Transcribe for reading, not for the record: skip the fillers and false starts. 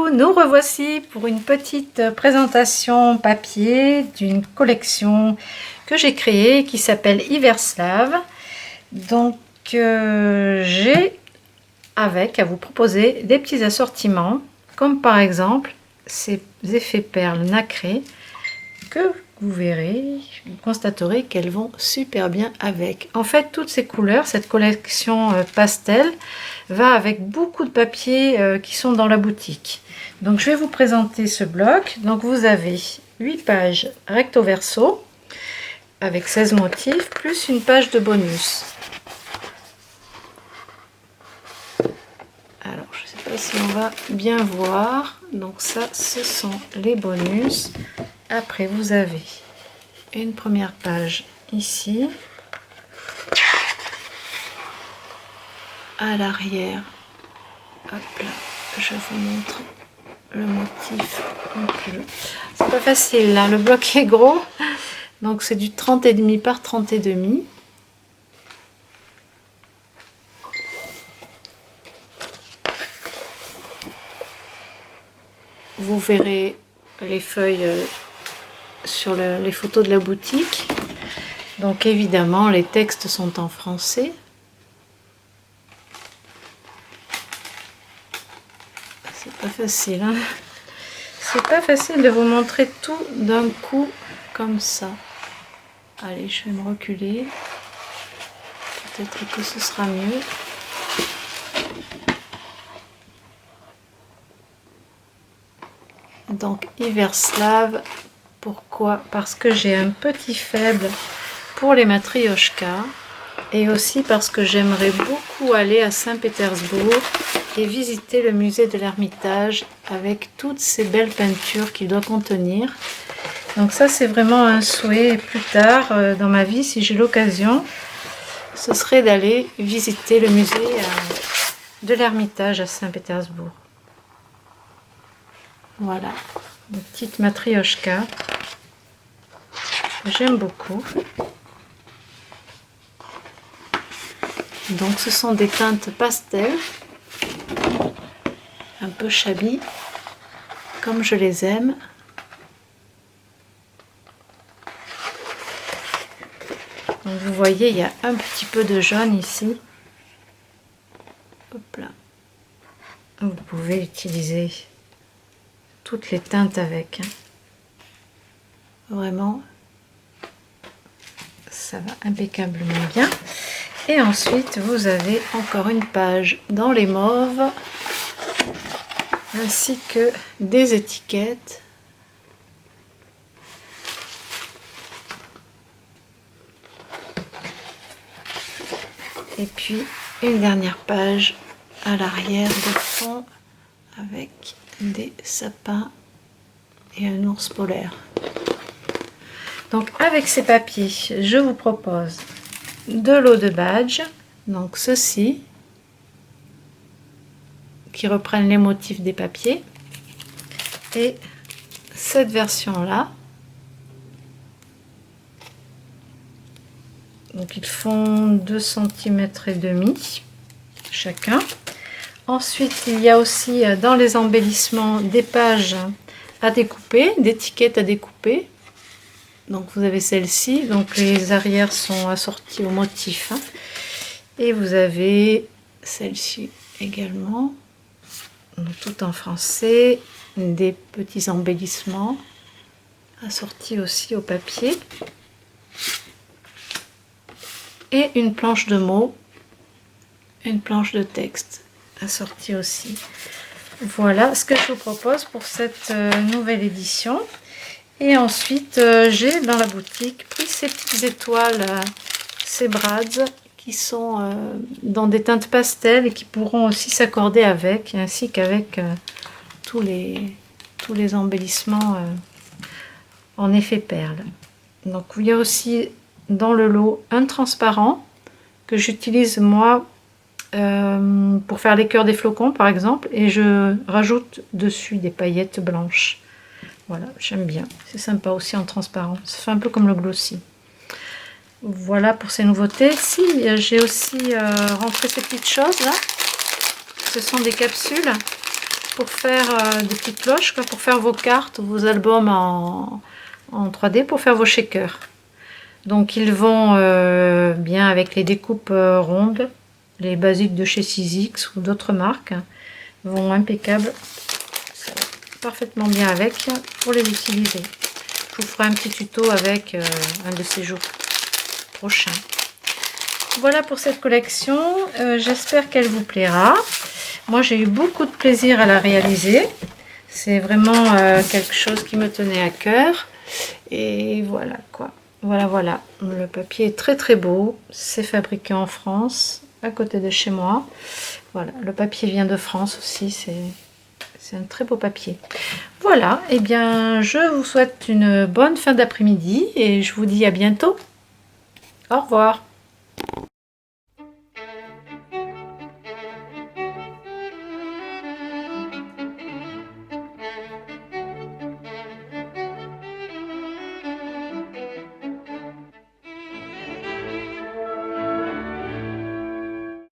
Coucou, nous revoici pour une petite présentation papier d'une collection que j'ai créée qui s'appelle Iverslave. Donc j'ai à vous proposer des petits assortiments comme par exemple ces effets perles nacrées que vous verrez, vous constaterez qu'elles vont super bien avec. En fait, toutes ces couleurs, cette collection pastel va avec beaucoup de papiers qui sont dans la boutique. Donc je vais vous présenter ce bloc. Donc vous avez 8 pages recto verso avec 16 motifs plus une page de bonus. Alors je ne sais pas si on va bien voir. Donc ça, ce sont les bonus. Après vous avez une première page ici. À l'arrière, hop là, je vous montre le motif un peu. C'est pas facile là, le bloc est gros, donc c'est du 30,5 par 30,5. Vous verrez les feuilles sur les photos de la boutique. Donc évidemment les textes sont en français. C'est pas facile, hein? C'est pas facile de vous montrer tout d'un coup comme ça. Allez, je vais me reculer. Peut-être que ce sera mieux. Donc Iverslave, pourquoi? Parce que j'ai un petit faible pour les matrioshkas et aussi parce que j'aimerais beaucoup aller à Saint-Pétersbourg et visiter le musée de l'Ermitage avec toutes ces belles peintures qu'il doit contenir. Donc ça c'est vraiment un souhait, et plus tard dans ma vie, si j'ai l'occasion, ce serait d'aller visiter le musée de l'Ermitage à Saint-Pétersbourg. Voilà, une petite matrioshka, j'aime beaucoup. Donc ce sont des teintes pastel, un peu shabby, comme je les aime. Donc vous voyez, il y a un petit peu de jaune ici. Hop là. Vous pouvez utiliser toutes les teintes avec. Vraiment, ça va impeccablement bien. Et ensuite, vous avez encore une page dans les mauves, ainsi que des étiquettes. Et puis, une dernière page à l'arrière de fond avec des sapins et un ours polaire. Donc, avec ces papiers, je vous propose de l'eau de badge, donc ceci, qui reprennent les motifs des papiers, et cette version là. Donc ils font 2 cm et demi chacun. Ensuite il y a aussi dans les embellissements des pages à découper, d'étiquettes à découper. Donc vous avez celle-ci, donc les arrières sont assortis au motif, hein. Et vous avez celle-ci également, tout en français, des petits embellissements assortis aussi au papier. Et une planche de mots, une planche de texte assortie aussi. Voilà ce que je vous propose pour cette nouvelle édition. Et ensuite, j'ai dans la boutique pris ces petites étoiles, ces brads, qui sont dans des teintes pastel et qui pourront aussi s'accorder avec, ainsi qu'avec tous les embellissements en effet perle. Donc il y a aussi dans le lot un transparent que j'utilise moi pour faire les cœurs des flocons par exemple, et je rajoute dessus des paillettes blanches. Voilà, j'aime bien, c'est sympa aussi en transparent, ça fait un peu comme le glossy. Voilà pour ces nouveautés. Si, j'ai aussi rentré ces petites choses là, ce sont des capsules pour faire des petites cloches, quoi, pour faire vos cartes, vos albums en 3D, pour faire vos shakers. Donc ils vont bien avec les découpes rondes, les basiques de chez Sizzix ou d'autres marques, vont impeccables, parfaitement bien avec pour les utiliser. Je vous ferai un petit tuto avec un de ces jours prochains. Voilà pour cette collection, j'espère qu'elle vous plaira. Moi j'ai eu beaucoup de plaisir à la réaliser, c'est vraiment quelque chose qui me tenait à cœur. Et voilà quoi, voilà, le papier est très très beau, c'est fabriqué en France, à côté de chez moi. Voilà, le papier vient de France aussi, c'est un très beau papier. Voilà, et bien je vous souhaite une bonne fin d'après-midi et je vous dis à bientôt. Au revoir.